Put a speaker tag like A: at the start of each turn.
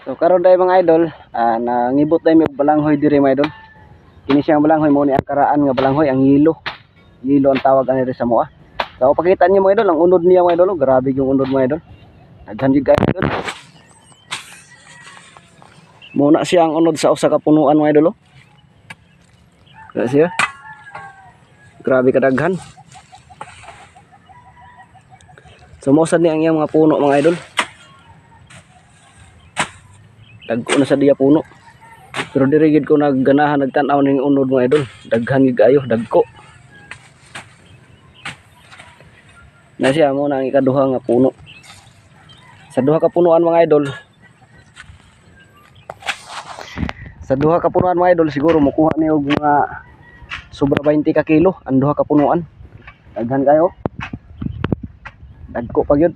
A: So karon day mga idol, nangibot day mig balanghoy diri mga idol. Kini siyang balanghoy mo ni ang karaan nga balanghoy, ang yilo. Yilo ang tawag ani sa moa. So pakita niyo mga idol ang unod niya mga idol, grabe yung unod mga idol. Daghan jud kayo idol. Muna siya ang unod sa usa ka punuan mga idol. Siya. Grabe kadaghan. So mosad ni ang iyang mga puno mga idol. Dagko na sa diya puno. Pero diri gid ko nagganahan nagtan-aw ning unod mga idol. Daghan gid kayo, dagko. Na siya mo na ang ikaduha nga puno. Sa duha ka punuan mga idol. Sa duha ka punuan mga idol siguro makuha niyo mga sobra 20 ka kilo ang duha ka punuan. Daghan kayo. Dagko pa gyud.